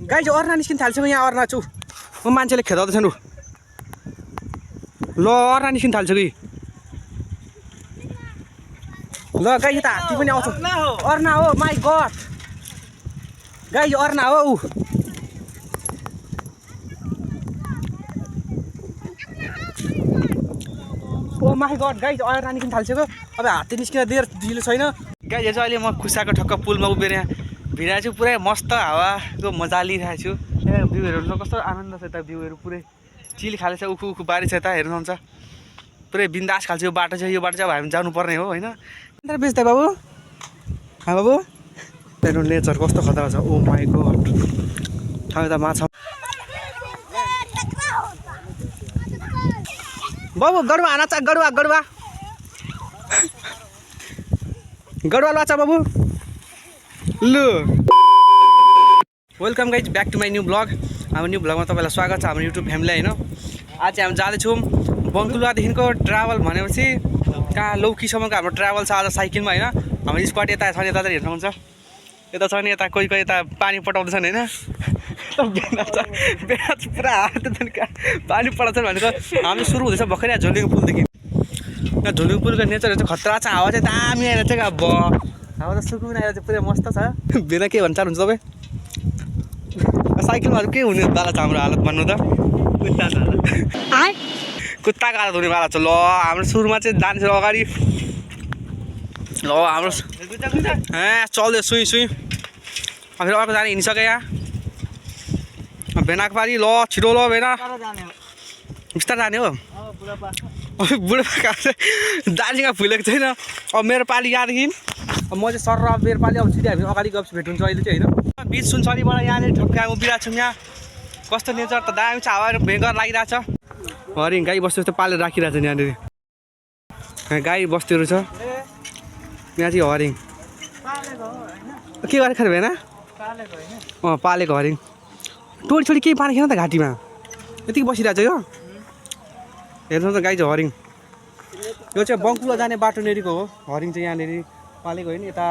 guys अर्ना निस्किन थाल्छ यहाँ अर्ना छु म मान्छेले खेदाउँदैछन् लु ल अर्ना निस्किन थाल्छ कि ल गाइज त हात्ती पनि आउँछ अर्ना हो माई गड गाइज अर्ना हो ऊ ओ माई गड गाइज अर्ना निस्किन थाल्छको अब हात्ती निस्किन धेर ढिलो छैन गाइज चाहिँ अहिले म खुसाको ठक्क पुलमा उभिएर यहाँ भिडिरहेको छु पुरै मस्त हावाको मजा लिइरहेको छु यहाँ भ्यूहरू कस्तो आनन्द छ यता भ्यूहरू पुरै चिल खाले छ उखु उखु बारी छ यता हेर्नुहुन्छ पुरै बिन्दास खाल्छ यो बाटो चाहिँ अब हामी जानुपर्ने हो होइन अन्त बेच्दै बाबु हा बाबु त्यहाँ नेचर कस्तो खतरा छ ओ माई गड ठाउँ यता माछा बाबु गडुवा हाना चा गडुवा गडुवा गडुवा लाचा बाबु लु welcome guys back to my new blog हाम्रो न्यू ब्लगमा तपाईँलाई स्वागत छ हाम्रो युट्युब फ्यामिलीलाई होइन आज चाहिँ हामी जाँदैछौँ बङ्कुलादेखिको ट्राभल भनेपछि कहाँ लौकीसम्मको हाम्रो ट्राभल छ आज साइकलमा होइन हाम्रो स्क्वाड यता छ नि यता हेर्नुहुन्छ यता छ नि यता कोही कोही यता पानी पटाउँदैछन् होइन पुरा पानी पटाउँछन् भनेको हामी सुरु हुँदैछ भर्खरै यहाँ झोलुङको पुलदेखि यहाँ झोलुङ पुलको नेचरहरू चाहिँ खतरा छ हावा चाहिँ दामी आएर चाहिँ अब हावा त सुकुन आएर चाहिँ पुरै मस्त छ बेला के भन्छ चाहनुहुन्छ तपाईँ साइकलमा के हुने बाला छ हाम्रो हालत भन्नु त कुत्ताको हालत हुने बाला छ ल हाम्रो सुरुमा चाहिँ जान्छ अगाडि ल हाम्रो चल्दै सुई सुई फेरि अर्को जाने हिँडिसक्यो यहाँ भेनाको पारी ल छिटो ल भेना बिस्तारै जाने हो बुढापाका दार्जिलिङमा फुलेको छैन अब मेरो पाली यहाँदेखि म चाहिँ सर र मेरो पाली अब सिधै हामी अगाडि गएपछि भेट हुन्छ अहिले चाहिँ होइन बिच सुनसरीबाट यहाँनिर ठक्कै उभिरहेको छौँ यहाँ कस्तो नेचर त दामी छ हावा भयङ्कर लागिरहेछ हरिङ गाई बस्तु जस्तो पालेर राखिरहेछ यहाँनिर गाई बस्तीहरू छ यहाँ चाहिँ हरिङ के गरेको भएन पालेको हरिङ टोली छोडी केही पानी खेन त घाँटीमा यतिकै बसिरहेछ यो हेर्नु त गाई चाहिँ हरिङ यो चाहिँ बङ्कुला जाने बाटो नेरीको हो हरिङ चाहिँ यहाँनिर पालेको होइन यता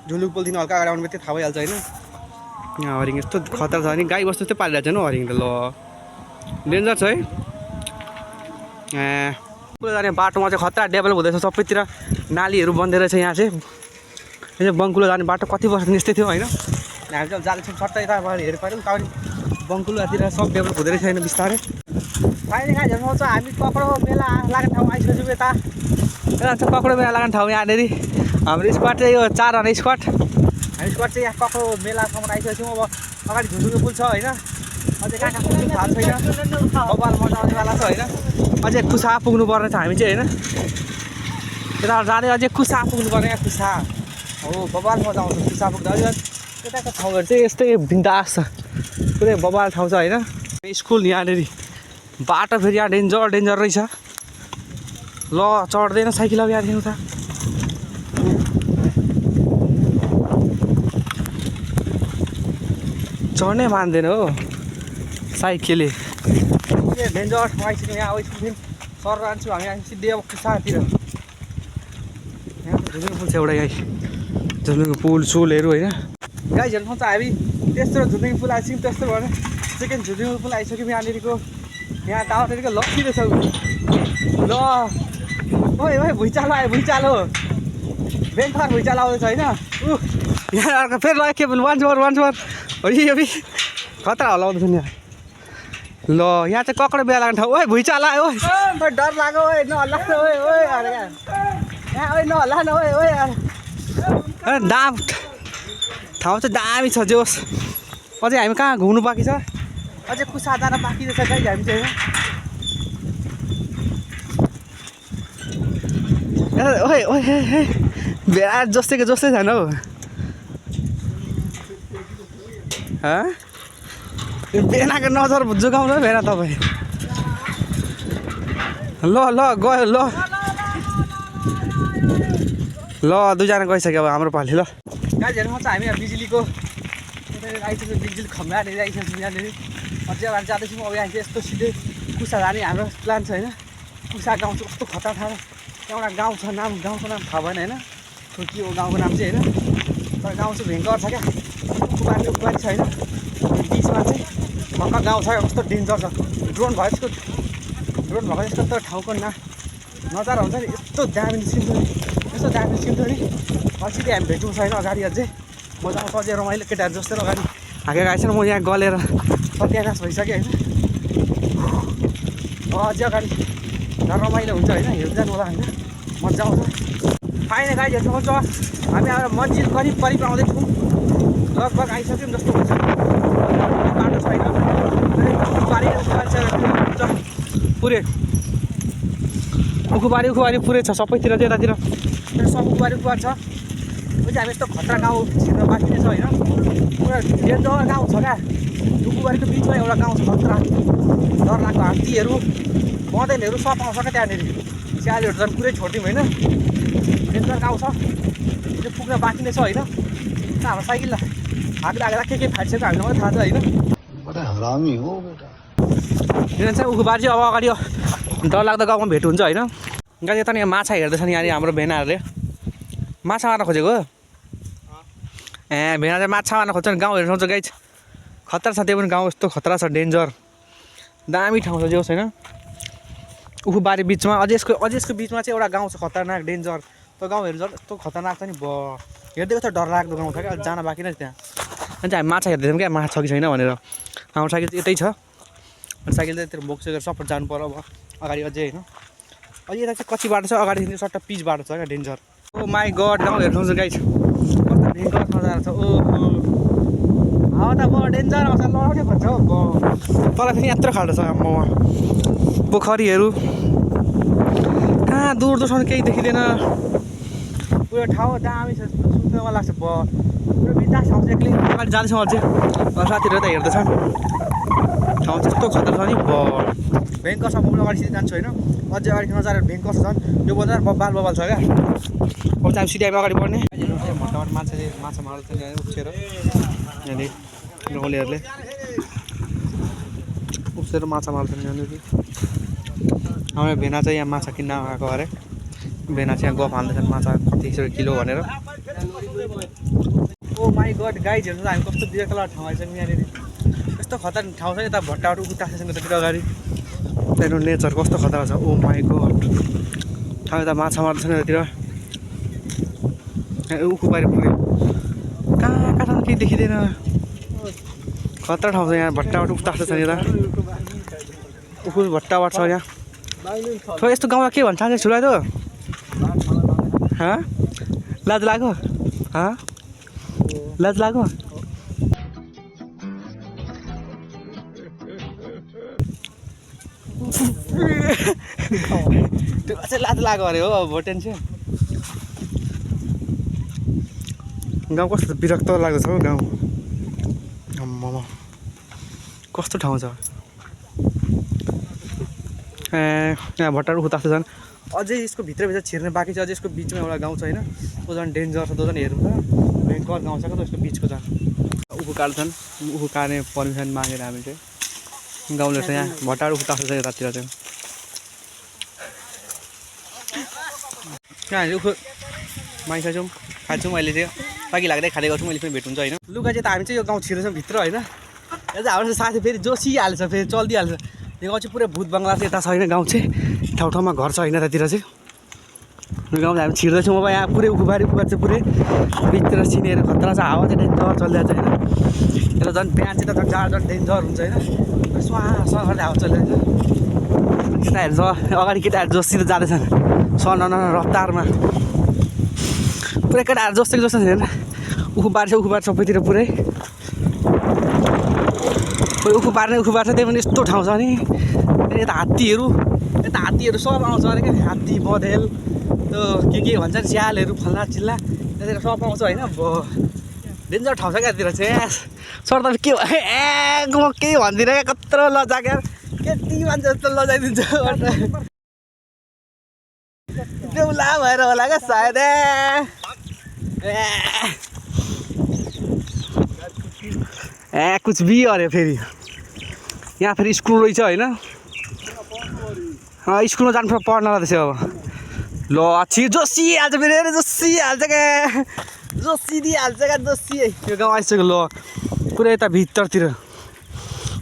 झुलुङ पुलदेखि हल्का अगाडि आउनु त्यो थाहा भइहाल्छ होइन यहाँ हरिङ यस्तो खतरा छ भने गाई बस्तु चाहिँ पालिरहेको छ नि हरिङ त ल डेन्जर छ है बङ्कुला जाने बाटोमा चाहिँ खतरा डेभलप हुँदैछ सबैतिर नालीहरू बन्दै रहेछ यहाँ चाहिँ यो चाहिँ बङ्कुला जाने बाटो कति वर्ष निस्दै थियो होइन हामी चाहिँ जाँदैछौँ सट्टा यताबाट हेरेर पाऱ्यौँ कारण बङ्कुलातिर सब डेभलप हुँदै रहेछ होइन बिस्तारै फाइनली खाइ हेर्नुहुन्छ हामी कक्रो मेला लाग्ने ठाउँ आइसकेछौँ यता चाहिँ कक्रो मेला लाग्ने ठाउँ यहाँनिर हाम्रो स्क्वाड चाहिँ यो 4जना स्क्वाड हामी स्क्वाड चाहिँ यहाँ कक्रो मेलासम्म आइसकेको छौँ अब अगाडि झुलुङको पुल छ होइन अझै कहाँ कहाँ पुग्नु थाहा छैन बबाल मजा आउनेवाला छ होइन अझै कुसा पुग्नु पर्ने छ हामी चाहिँ होइन यता जाँदै अझै कुसा पुग्नुपर्ने यहाँ कुसा हो बबाल मजा आउँछ कुसा पुग्दा यताको ठाउँहरू चाहिँ यस्तै बिन्दास छ पुरै बबाल ठाउँ छ होइन स्कुल यहाँनिर बाटो फेरि यहाँ डेन्जर रहेछ ल चढ्दैन साइकल अब यहाँदेखि उता चढ्नै मान्दैन हो साइकलले डेन्जर ठाउँ आइसक्यो यहाँ अब स्कुलदेखि सर जान्छु हामी आइसक्यो सिधै अब कुसातिर यहाँ झुलुङको पुल छ एउटा यहाँ झुलुङको पुल सुलहरू होइन गाई हेर्नु त हामी तेस्रो झुलुङको पुल आइसक्यौँ त्यस्तो भएर सेकेन्ड झुलुङको पुल आइसक्यौँ यहाँनिरको यहाँ टावरनिरको लक्की रहेछ ल ओइ ओइ भुइँचालो आयो भुइँचालो बेङ्कर भुइँचालो आउँदैछ होइन यहाँ अर्को फेरि ल के वान फोर अबि खतरा हल्लाउँदैछ नि ल यहाँ चाहिँ कक्रो बेला लाग्ने ठाउँ ओइ भुइँचालो आयो ओइ डर लाग्यो ओइ नहल्ला ओइ ओइ अरे यहाँ ओइ नहल्ला न ओइ ओइ दाम ठाउँ चाहिँ दामी छ जोस् अझै हामी कहाँ घुम्नु बाँकी छ अझै कुसा जान बाँकी रहेछ गाई हामी चाहिँ ओइ ओइ भेडा जस्तैको जस्तै छैन हौ बेनाको नजर जोगाउनु भेडा तपाईँ ल ल गयो ल ल दुईजना गइसक्यो अब हाम्रो पालि ल गाडी हेर्नु चाहिँ हामी यहाँ बिजुलीको आइसक्यो बिजुली खम्बाहरू आइसक्यो यहाँनिर अझै अब जाँदैछौँ अब यहाँ चाहिँ यस्तो सिधै कुसा जाने हाम्रो प्लान छ होइन कुसा गाउँ चाहिँ कस्तो खतरा ठाउँ एउटा गाउँ छ नाम गाउँको नाम थाहा भएन होइन के हो गाउँको नाम चाहिँ होइन तर गाउँ चाहिँ भयङ्कर छ क्या उपारी छ होइन ठाउँमा चाहिँ भक्का गाउँ छ कस्तो डेन्जर छ ड्रोन भएको यसको त ठाउँको नजारा हुन्छ नि यस्तो दामी निस्किन्थ्यो नि पछि हामी भेट्नु छैन अगाडि अझै म जाउँ अझै रमाइलो केटाहरू जस्तो अगाडि हाकेको आएछ म यहाँ गलेर सत्यानाश भइसकेँ होइन अझै अगाडि रमाइलो हुन्छ होइन हेर्नु जानु होला होइन मजा आउँछ पाइने गाडीहरू आउँछ हामी अब मन्जिल करिब आउँदैछौँ लगभग आइसक्यौँ जस्तो हुन्छ बाटो छैन पुरै उखुबारी पुरै छ सबैतिर चाहिँ यतातिर सब उखुबारी छ चाहिँ हामी यस्तो खतरा गाउँ छिर्न बाँकी नै छ होइन पुरा डेन्जर गाउँ छ क्या उखुबारीको बिचमा एउटा गाउँ छ खतरा डर लाग्दो हात्तीहरू बँदेलहरू सब आउँछ क्या त्यहाँनिर स्यालेहरू झन् पुरै छोडिदिउँ होइन डेन्जर गाउँ छ त्यो पुग्न बाँकी नै छ होइन हाम्रो साइकल हाँक्दा के फाटिसक्यो हामीलाई मात्रै थाहा छ होइन किनभने चाहिँ उखुबारी चाहिँ अब अगाडि डरलाग्दो गाउँमा भेट हुन्छ होइन गाडी यता यहाँ माछा हेर्दैछ नि यहाँनिर हाम्रो भेनाहरूले माछा मार्न खोजेको भेना चाहिँ माछा मार्न खोज्छ नि गाउँ हेर्नु सक्छ गाइज खतरा छ त्यो पनि गाउँ यस्तो खतरा छ डेन्जर दामी ठाउँ छ जो छैन उखुबारी बिचमा अझै यसको बिचमा चाहिँ एउटा गाउँ छ खतरनाक डेन्जर त्यो गाउँ हेर्नु सक्छ यस्तो खतरनाक छ नि हेर्दै कस्तो डरलाग्दो गाउँ छ क्या जान बाँकी नै त्यहाँ अनि चाहिँ हामी माछा हेर्दैछौँ क्या माछा छ कि छैन भनेर हाम्रो साइकल चाहिँ यतै छ अनि साइकल चाहिँ यतिर बोक्सेर सपोर्ट जानु पर्यो अब अगाडि अझै होइन अझै यता चाहिँ कच्ची बाटो छ अगाडिदेखि सट्टा पिच बाटो छ क्या डेन्जर ओ माई गड गाउँ हेर्नु चाहिँ गाइज कस्तो डेन्जर नजारा छ ओ हावा त अब डेन्जर आउँछ लडाउने भन्छ हो तल फेरि यत्रो खाल्डो छ आम्मामा पोखरीहरू कहाँ दूरसम्म केही देखिँदैन पुरो ठाउँ दामी छ सुत्नमा लाग्छ पुरो बिन्दास ठाउँ चाहिँ एक्लै अगाडि जाँदैछौँ अझै साथीहरू त हेर्दैछ ठाउँ चाहिँ यस्तो खतरा छ नि भयङ्करसम्म पनि अगाडि सिधै जान्छु होइन अझै अगाडि नजाएर भयङ्कर छ झन् यो बजार बाल बबाल छ क्या अब चाहिँ हामी सिधै अगाडि बढ्ने भट्टाबाट मान्छेले माछा मार्छ यहाँ उठेर यहाँनिर गाउँलेहरूले उठेर माछा मार्छन् यहाँनिर हाम्रो भेना चाहिँ यहाँ माछा किन्न आएको अरे भेना चाहिँ यहाँ गफ हाल्दैछन् माछा कति किलो भनेर ओ माई गड गाइज हेर्नु हामी कस्तो बिराको ठाउँ आइसक्यौँ यहाँनिर यस्तो खतरा ठाउँ छ नि यता भट्टाबाट उता स्टेसनको त्यतिर अगाडि त्यहाँनिर नेचर कस्तो खतरा छ ओ माई गड ठाउँ यता माछा मार्दैछ नि यतातिर उखुबारी पुरै कहाँ केही देखिँदैन खतरा ठाउँ छ यहाँ भट्टाबाट उता छ यता उखु भट्टाबाट छ यहाँ खै यस्तो गाउँमा के भन्छ चान्सेस ठुलो त लाज लाग्यो लाज लाग्यो त्यो चाहिँ लाज लाग्यो अरे हो भोटेन्सन गाउँ कस्तो विरक्त लाग्दछ हौ गाउँ आम्मामा कस्तो ठाउँ छ यहाँ भट्टाहरू उता छन् अझै यसको भित्रभित्र छिर्ने बाँकी छ अझै यसको बिचमा एउटा गाउँ छ होइन त्यो झन् डेन्जर छ त्यो झन् हेर्नु त भयङ्कर गाउँ छ क्या यसको बिचको झन् उखु काट्छन् उखु काट्ने पर्मिसन मागेर हामी चाहिँ गाउँले चाहिँ यहाँ भट्टाहरू उता छ यतातिर चाहिँ यहाँ हामी उखु मागिसक्छौँ खान्छौँ अहिले चाहिँ बाँकी लाग्दै खाँदै गर्छौँ मैले पनि भेट हुन्छ होइन लुगा चाहिँ त हामी चाहिँ यो गाउँ छिर्छौँ भित्र होइन यहाँ चाहिँ हाम्रो साथी फेरि जोसिहाल्छ फेरि चल्दिहाल्छ यो गाउँ चाहिँ पुरै भूत बङ्गला चाहिँ यता छैन गाउँ चाहिँ ठाउँ घर छ होइन यतातिर चाहिँ यो गाउँ हामी छिर्दैछौँ अब यहाँ पुरै उखुबारी चाहिँ पुरै भित्र सिनेहरू खतरा छ हावा चाहिँ डेन्जर चलिरहेको छ होइन यसलाई झन् बिहान चाहिँ त झन् जाडो झन् डेन्जर हुन्छ होइन स्वाहा गर्दै हावा चलिरहेको छ केटाहरू छ अगाडि केटाहरू जोसिँदै जाँदैछन् रफ्तारमा पुरै केटाहरू जस्तो छैन उखुबारी सबैतिर पुरै उखुबारी छ त्यही पनि यस्तो ठाउँ छ नि यता हात्तीहरू सब आउँछ अरे क्या हात्ती बँदेल त्यो के भन्छ स्यालहरू फल्ना चिल्ला त्यहाँतिर सब आउँछ होइन डेन्जर ठाउँ छ क्या त्यतिर चाहिँ सर त के म केही भन्दिनँ क्या कत्रो लजा क्या केटी मान्छे जस्तो लजाइदिन्छ बेहुला भएर होला क्या सायद कुछ भी अरे फेरि यहाँ फेरि स्कुल रहेछ होइन स्कुलमा जानु पढ्नलाई त्यसो अब ल छि जोसिहाल्छ फेरि जोसिहाल्छ क्या जोसिदिइहाल्छ क्या जोसी यो गाउँ आइसक्यो ल पुरै यता भित्रतिर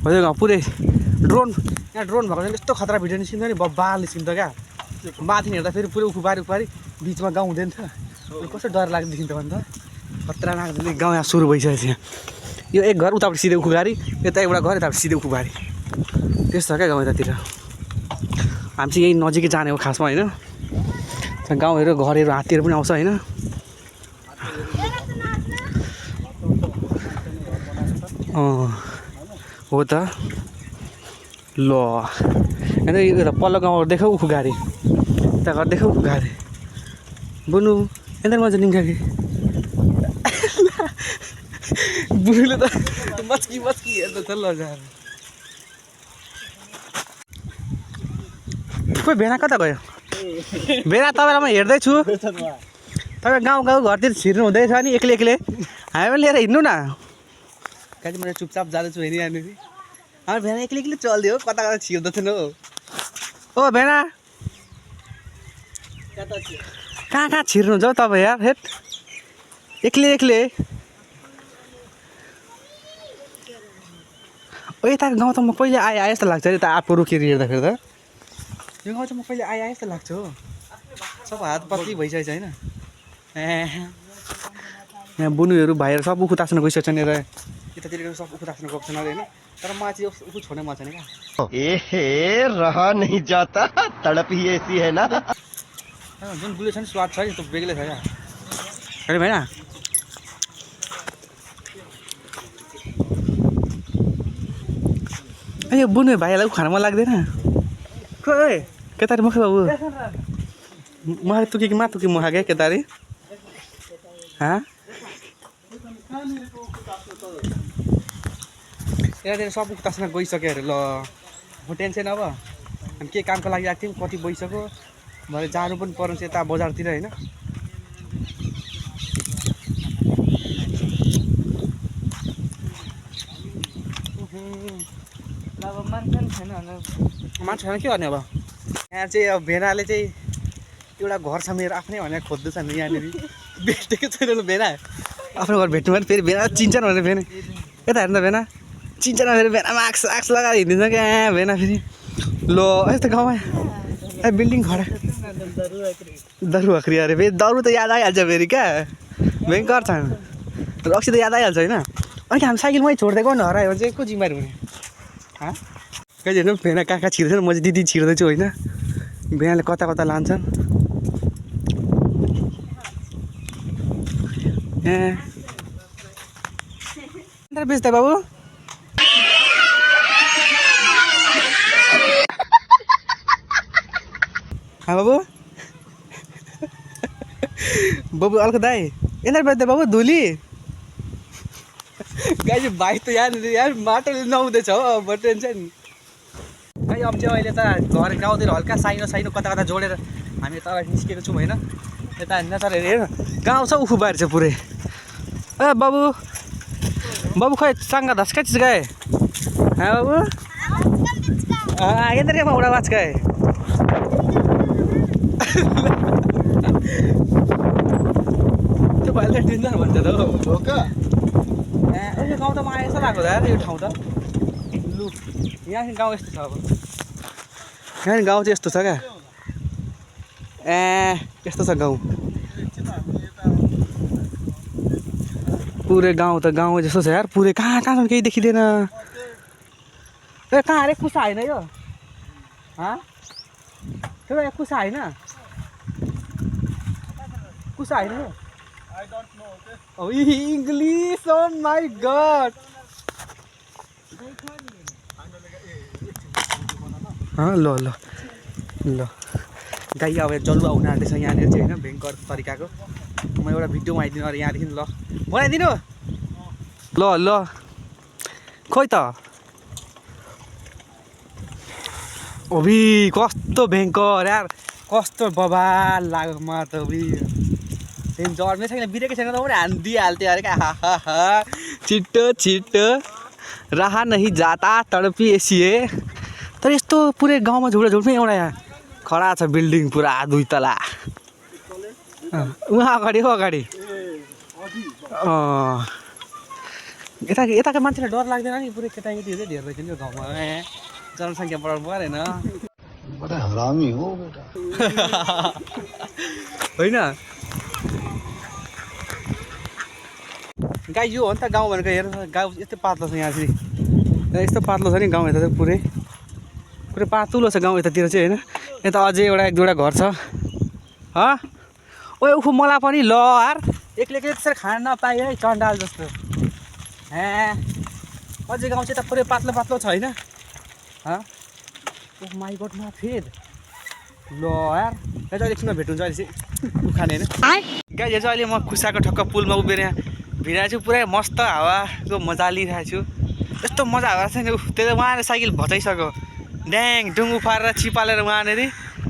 हो पुरै ड्रोन यहाँ ड्रोन भएको चाहिँ यस्तो खतरा भिडियो निस्किन्छ नि बब्बाल निस्किन्छ क्या माथि हेर्दा फेरि पुरै उखुबारी बिचमा गाउँ हुँदैन थियो कस्तो डर लाग्दो देखिन्छ भने त खतरानाक गाउँ यहाँ सुरु भइसकेको छ यो एक घर उतापट्टि सिधै उखुबारी यता एउटा घर यतापट्टि सिधै उखुबारी त्यस्तो छ क्या गाउँ यतातिर हामी चाहिँ यही नजिकै जाने हो खासमा होइन गाउँहरू घरहरू हात्तीहरू पनि आउँछ होइन हो त ल अन्त यो त पल्लो गाउँहरू देखाउ उखुगाडी यता घर देखाउ उखुगाडी बुनु यता मजा निङ्खा कि बुनुले त मच्की हेर्दा छ ल खोइ भेना कता गयो भेना तपाईँलाई म हेर्दैछु तपाईँ गाउँ घरतिर छिर्नु हुँदैछ नि एक्लै हामी पनि लिएर हिँड्नु न कहाँ मैले चुपचाप जाँदैछु हेरि यहाँनिर हाम्रो भेना एक्लै चल्दियो कता छिर्दैथेन हो ओ भेना कहाँ छिर्नुहुन्छ हौ तपाईँ यार हेट एक्लै ओ यताको गाउँ त म कहिले आएँ जस्तो लाग्छ यता आफू रोकेर हेर्दाखेरि त यो गाउँ चाहिँ म कहिले आएँ जस्तो लाग्छ हो सब हात पत्ली भइसकेको छ होइन यहाँ बुनुहरू भाइहरू सब उखु तास्न गइसकेको छन् यता यतातिर सब उखु तास्न गएको छन् अरे होइन तर मलाई चाहिँ उखु छोड्ने मन छैन क्या रहा नहीं जाता तड़प ही ऐसी है ना जुन बुले छ नि स्वाद छ नि त्यो बेग्लै छ क्या अरे भएन यो बुनु भाइहरूलाई खान मन लाग्दैन खोइ केतारी मुख बाबु मलाई तुके कि तुके मुखा क्या केतारी यतातिर सब उख तास्न गइसक्यो अरे ल म टेन्सन अब हामी के कामको लागि आएको थियौँ कति गइसक्यो भरे जानु पनि पर्छ यता बजारतिर होइन अब मान्छे छैन के गर्ने अब यहाँ चाहिँ अब भेनाले चाहिँ एउटा घर छ मेरो आफ्नै भनेर खोज्दैछ नि यहाँनिर भेटेको छैन भेना आफ्नो घर भेट्नु भने फेरि भेना चिन्छन् भनेर फेरि यता हेर्नु त भेना चिन्छन् फेरि भेनामा आक्स लगाएर हिँडिदिन्छ क्या भेना फेरि ल यस्तो गाउँमा बिल्डिङ खडा दरु हक्री अरे फेरि दरु त याद आइहाल्छ फेरि क्या भयङ्कर छ रक्सी त याद आइहाल्छ होइन अलिक हामी साइकलमै छोडिदिएको नि हरायो भने चाहिँ को जिम्मेवारी हुने कहिले हेर्नु भेना कहाँ छिर्दैन म चाहिँ दिदी छिर्दैछु होइन भेनाले कता लान्छन् बेच्दा बाबु बाबु बाबु अर्को दाई यिनीहरू बेच्दा बाबु धुली गाई चाहिँ भाइ त यार माटोले नहुँदैछ हो अब टेन्सन गाई अब चाहिँ अहिले त घर गाउँतिर हल्का साइनो कता जोडेर हामी तल निस्केको छौँ होइन यता नचर हेर गाउँ छ उखुबारी छ पुरै ए बाबु खोइ चाङ्गा धस्का चिज गए बाबु यता एउटा बाच गए त्यो भाइले डेन्जर भन्छ त हो यो गाउँ त म आए जस्तो लाग्यो त यो ठाउँ त लु यहाँ गाउँ यस्तो छ अब यहाँ गाउँ चाहिँ यस्तो छ क्या यस्तो छ गाउँ पुरै गाउँ त गाउँ जस्तो छ यार पुरै कहाँसम्म केही देखिँदैन ए कहाँ अरे कुसा होइन यो त्यो कुसा होइन कुसा होइन यो इङ्ग्लिस ओ माई गड ल गाई अब जलुवा हुन आँटेछ यहाँनिर चाहिँ होइन भयङ्कर तरिकाको म एउटा भिडियोमा आइदिनु अरे यहाँदेखि ल बनाइदिनु ल खोइ त ओबी कस्तो भयङ्कर यार कस्तो बबाल लाग्यो म त जड्नै छैन बिरेकै छैन त हानिदिइहाल्थ्यो अरे क्या छिट्टो रहा नहीं जाता तडपी एसिए तर यस्तो पुरै गाउँमा झुडमै एउटा यहाँ खडा छ बिल्डिङ पुरा 2 तला उहाँ अगाडि यताका मान्छेलाई डर लाग्दैन नि पुरै केटाकेटीहरू चाहिँ धेर रहेछ नि यो गाउँमा जनसङ्ख्या बढाउनु परेन बड़ा हरामी हो बेटा होइन गाई यो हो नि त गाउँ भनेको हेर गाउँ यस्तो पातलो छ यहाँ चाहिँ यस्तो पातलो छ नि गाउँ यता चाहिँ पुरै पातलो छ गाउँ यतातिर चाहिँ होइन यता अझै एक दुईवटा घर छ ओ उखु मलाई पनि ल यार एक्लै त्यसरी खान नपाएँ है चण्डाल जस्तो अझै गाउँ चाहिँ यता पुरै पातलो छ होइन ओ माई गड न फेद ल यार अहिले एकछिनमा भेट हुन्छ अहिले चाहिँ उखाने होइन गाई चाहिँ अहिले म खुसाको ठक्क पुलमा उभिएर यहाँ भिडिरहेको छु पुरै मस्त हावाको मजा लिइरहेको छु यस्तो मजा हावा छ नि त्यसले उहाँले साइकल भचाइसक्यो ड्याङ डुङ उफारेर चिपालेर उहाँनेरि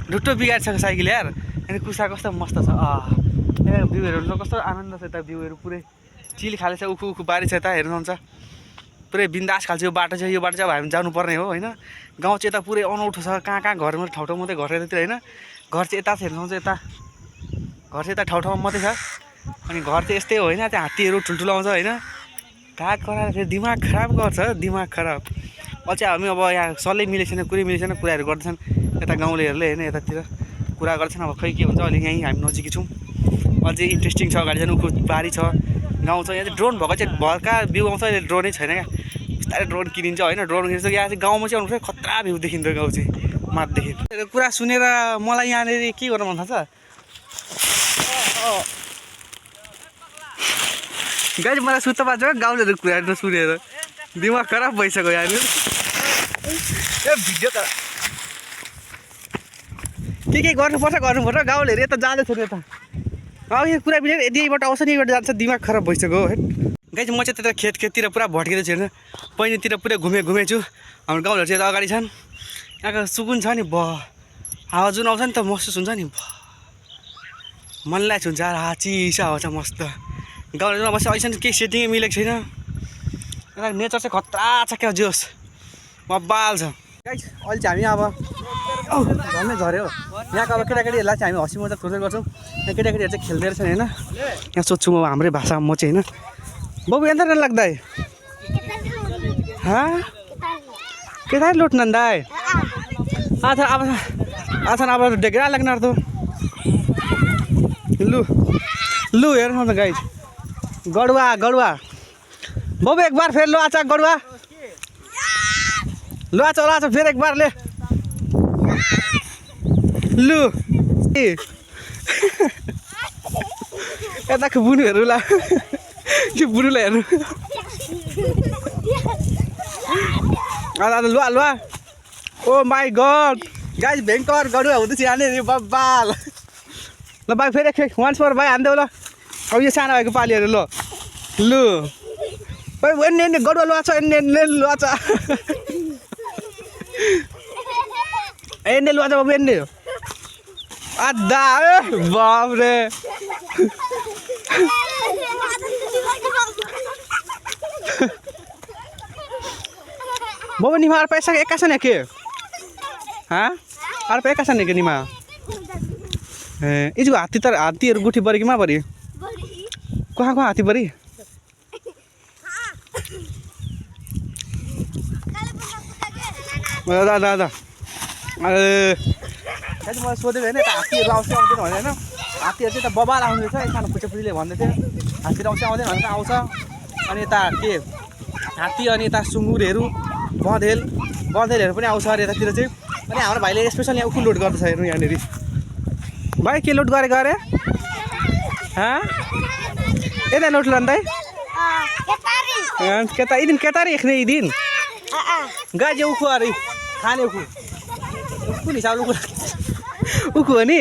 ढुट्टो बिगारिसक्यो साइकल यार अनि कुसा कस्तो मस्त छ भ्यूहरू कस्तो आनन्द छ यता भ्यूहरू पुरै चिल खाले छ उखु बारी छ यता हेर्नुहुन्छ पुरै बिन्दास खाल्छ यो बाटो चाहिँ अब हामी जानुपर्ने हो होइन गाउँ चाहिँ यता पुरै अनौठो छ कहाँ घरमा ठाउँ मात्रै घर यतातिर होइन घर चाहिँ यता हेर्नुहुन्छ यता घर चाहिँ यता ठाउँ मात्रै छ अनि घर चाहिँ यस्तै हो होइन त्यहाँ हात्तीहरू ठुल्ठुलो आउँछ होइन काग कराएर फेरि दिमाग खराब गर्छ दिमाग खराब अझै हामी अब यहाँ सल्लै मिलेको छैन कुरै मिलेको छैन कुराहरू गर्दैछन् यता गाउँलेहरूले होइन यतातिर कुरा गर्छन् अब खै के हुन्छ अहिले यहीँ हामी नजिकै छौँ अझै इन्ट्रेस्टिङ छ अगाडि जानु बारी छ गाउँ छ यहाँ चाहिँ ड्रोन भएको चाहिँ भर्खा भ्यू आउँछ अहिले ड्रोनै छैन क्या बिस्तारै ड्रोन किनिन्छ होइन ड्रोन किनिन्छ यहाँ चाहिँ गाउँमा चाहिँ आउनु खतरा भ्यू देखिन्छ गाउँ चाहिँ माथदेखि कुरा सुनेर मलाई यहाँनिर के गर्नु मन थाहा छ गाई चाहिँ मलाई सुत्त पार्छ गाउँलेहरू कुराहरू सुनेर दिमाग खराब भइसक्यो यहाँनिर ए भिडियो त के गर्नुपर्छ गाउँलेहरू यता जाँदैछ नि यता अब यो कुरा बिना यदिबाट आउँछ नि यहीबाट जान्छ दिमाग खराब भइसक्यो है गाई चाहिँ म चाहिँ त्यता खेततिर पुरा भड्किँदै छु होइन पहिलेतिर पुरै घुमेछु हाम्रो गाउँहरू चाहिँ यता अगाडि छन् यहाँको सुकुन छ नि हावा जुन आउँछ नि त महसुस हुन्छ नि मनलाई छुन्छ चिसो हावा छ मस्त गाउँले बस्छ अहिलेसम्म केही सेटिङै मिलेको छैन यता नेचर चाहिँ खतरा छ क्या जोस बब्बाल छ गाई अहिले चाहिँ हामी अब झन्नै झऱ्यो यहाँको अब केटाकेटीहरूलाई चाहिँ हामी हँसी मजाक थोरै गर्छौँ यहाँ केटाकेटीहरू चाहिँ खेल्दै रहेछन् होइन यहाँ सोध्छु म हाम्रै भाषामा म चाहिँ होइन बाबु ఎంత लाग्दा केटा लुट नन्दाय अच्छा अब डेग्रा लाग्न तो लु हेर न गाई गडुवा बाबु एक बार फेर लो आचा गडुवा लो आचा फेर एक बार ले लु यताको बुनुहरू ला यो बुनुलाई हेर्नु लुवा ओ माई गड गाइस भयङ्कर गडुवा हुँदैछ यहाँनिर बब्बाल ल भाइ फेरि एक वान्स फोर भाइ हान्देऊ ल अब यो सानो भएको पालिहरू लु भाइ एन्ने गडुवा लुवा छ एन्ने लुवा छ एन्ने लुवा छ बाबु एन्ने आधा बाप रे बाबु निमा अर्प एका छ नि के अर्प एका छ नि के निमा जो हात्तीहरू गुठी पऱ्यो कि मा पऱ्यो कहाँ हात्ती पऱ्यो दादा मलाई सोधेको होइन यता हात्तीहरू आउँछ आउँदैन भने होइन हात्तीहरू चाहिँ यता बबाल आउँदै छ सानो पुछेपुछीले भन्दै थियो हात्तीहरू आउँछ आउँदैन भनेर आउँछ अनि यता के हात्ती अनि यता सुँगुरहरू बँदेलहरू पनि आउँछ अरे यतातिर चाहिँ अनि हाम्रो भाइले स्पेसल यहाँ उखु लोड गर्दैछ हेर्नु यहाँनिर भाइ के लोड गरेको अरे यता लोड लाँदै केता यी दिन केतारी एख्ने यी दिन गाई चाहिँ उखु अरे खाने उखु कुन हिसाबले उखु हो नि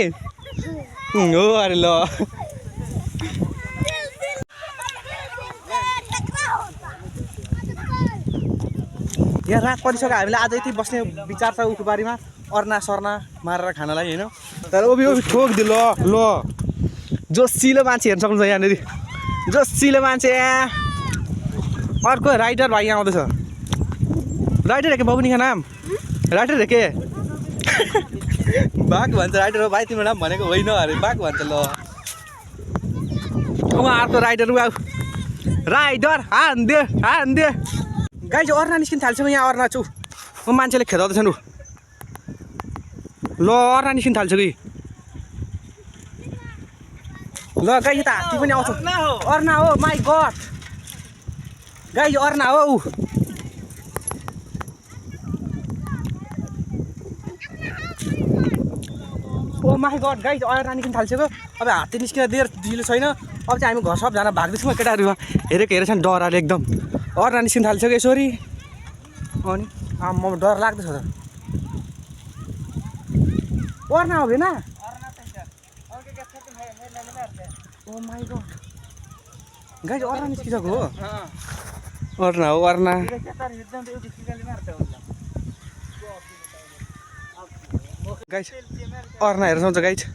हो अरे ल यहाँ रात परिसक्यो हामीलाई आज यति बस्ने विचार छ उखुबारीमा अर्ना सर्ना मारेर खानलाई होइन तर ओबी ठोकिदियो ल जोसिलो मान्छे हेर्न सक्नुहुन्छ यहाँनिर जोसिलो मान्छे अर्को राइटर भाइ यहाँ आउँदैछ राइटर के बाबु निका नाम राइटर के बाघ भन्छ राइटर हो भाइ तिम्रो नाम भनेको होइन अरे बाघ भन्छ ल उहाँ अर्को राइटर राइडर हान्दे गाइज अर्ना निस्किन थाल्छ यहाँ अर्ना छु म मान्छेले खेदाउँदैछन् उ ल अर्ना निस्किन थाल्छ कि ल गाइज त हात्ती पनि आउँछ अर्ना हो माई गड गाइज अर्ना हो ऊ ओ माई गड गाइज अर्ना निस्किन थाल्छको अब हात्ती निस्किन देर ढिलो छैन अब चाहिँ हामी घर सबजना भाग्दैछौँ केटाहरू हेरेको हेरेछन् डरले एकदम अर्ना निस्किन थाल्छ कि यसरी अनि म डर लाग्दैछ त अर्ना हो भएन ओ माई गड गाइज अर्ना निस्किसक्यो हो अर्ना हो अर्ना गाइज अर्ना हेरेर आउँछ गाइज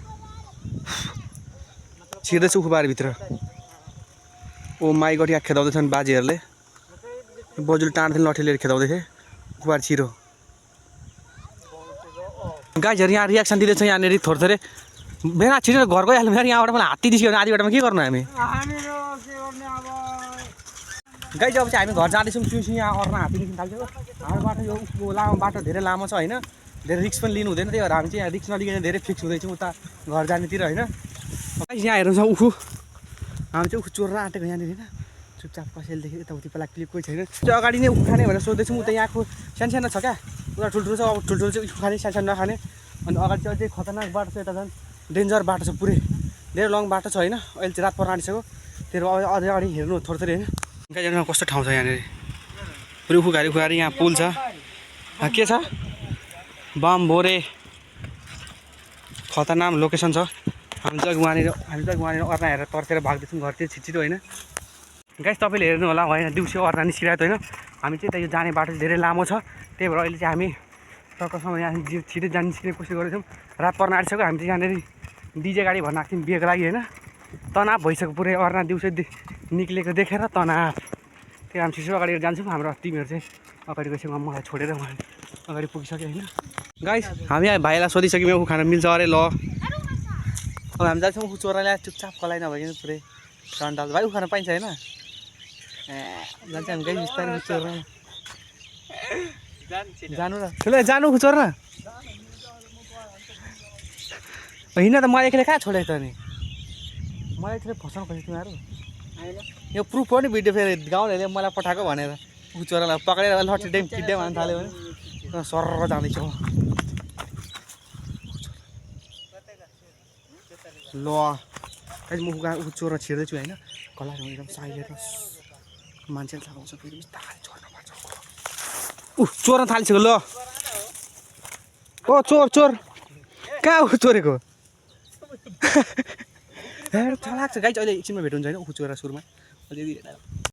छिर्दैछु उखुबारभित्र ओ माई गड यहाँ खेदाउँदैछन् बाजेहरूले बजुले टाँड्थे लट्ठी लिएर खेदाउँदै थिए उखुबार छिरो गाइजहरू यहाँ रियाक्सन दिँदैछ यहाँनिर थोरै बेला छिरेर घर गइहाल्नु फेरि यहाँबाट मलाई हात्ती निस्क्यो भने आधी बाटोमा के गर्नु हामी गाइज अब चाहिँ हामी घर जाँदैछौँ चुसी यहाँ अर्ना हात्ती निस्किन थाल्छ हाम्रो बाटो यो उसको लामो बाटो धेरै लामो छ होइन धेरै रिक्स पनि लिनु हुँदैन त्यही भएर हामी चाहिँ यहाँ रिक्स नलिकन धेरै फिक्स हुँदैछौँ उता घर जानेतिर होइन यहाँ हेर्नु छ उखु हामी चाहिँ उखु चोरेर आँटेको यहाँनिर होइन चुपचाप कसैले देखेँ यताउति पहिला क्लिप कोही छैन त्यो अगाडि नै उखु खाने भनेर सोध्दैछौँ उता यहाँको सानो छ क्या उता ठुल्ठुलो छ अब ठुल्ठुलो चाहिँ उखु खाने सानो नखाने अनि अगाडि चाहिँ अझै खतरनाक बाटो छ यता झन् डेन्जर बाटो छ पुरै धेरै लङ बाटो छ होइन अहिले चाहिँ रात पर्न आँटिसक्यो त्यो अझै अगाडि हेर्नु थोरै होइन गाइजमा कस्तो ठाउँ छ यहाँनिर पुरै उखुघारी यहाँ पुल छ के छ बम बोरे खतरनाक लोकेसन छ हामी चाहिँ वहाँनिर अर्ना हेरेर तर्सेर भाग्दैछौँ घरतिर छिटो होइन गाइस तपाईँले हेर्नु होला होइन दिउँसो अर्ना निस्किरहेको होइन हामी चाहिँ यो जाने बाटो धेरै लामो छ त्यही भएर अहिले चाहिँ हामी टक्कसम्म यहाँ छिटो जान निस्किने कोसिस गर्दैछौँ रात पर्न आँटिसक्यो हामी चाहिँ यहाँनिर डिजे गाडी भन्न आएको थियौँ बिहेको लागि होइन तनाव भइसक्यो पुरै अर्ना दिउँसो निक्लेको देखेर तनाव त्यो हामी छिटो अगाडि जान्छौँ हाम्रो टिमहरू चाहिँ अगाडि गइसक्यो मलाई छोडेर अगाडि पुगिसक्यो होइन गाइस हामी भाइलाई सोधिसक्यौँ ऊ खान मिल्छ अरे ल अब हामी जान्छौँ ऊ चोराले चुपचाप कलाई नभइकन पुरै डन्डाल भाइ ऊ खान पाइन्छ होइन जान्छ हामी गाइस बिस्तारै चोर्न जानु र ठुलो जानु चोर्न हिँड्न त मलाई एक्लै कहाँ छोडेको त नि मलाई एकचोटि फसाउनु खोजेको तिमीहरू यो प्रुफ हो नि भिडियो फेरि गाउँले मलाई पठाएको भनेर ऊ चोरालाई पक्रेर लट्ठी डेम किड्दै भन्न थाल्यो भने सर जाँदैछ ल अहिले म ऊ चोर्न छिर्दैछु होइन कला एकदम साइलेर मान्छेले थाहा पाउँछ फेरि बिस्तारै चोर्न पर्छ ऊ चोर्न थालिसक्यो ल ओ चोर कहाँ ऊ चोरेको थाहा लाग्छ गाइज अहिले एकछिनमा भेट हुन्छ होइन ऊ चोरा सुरुमा अहिले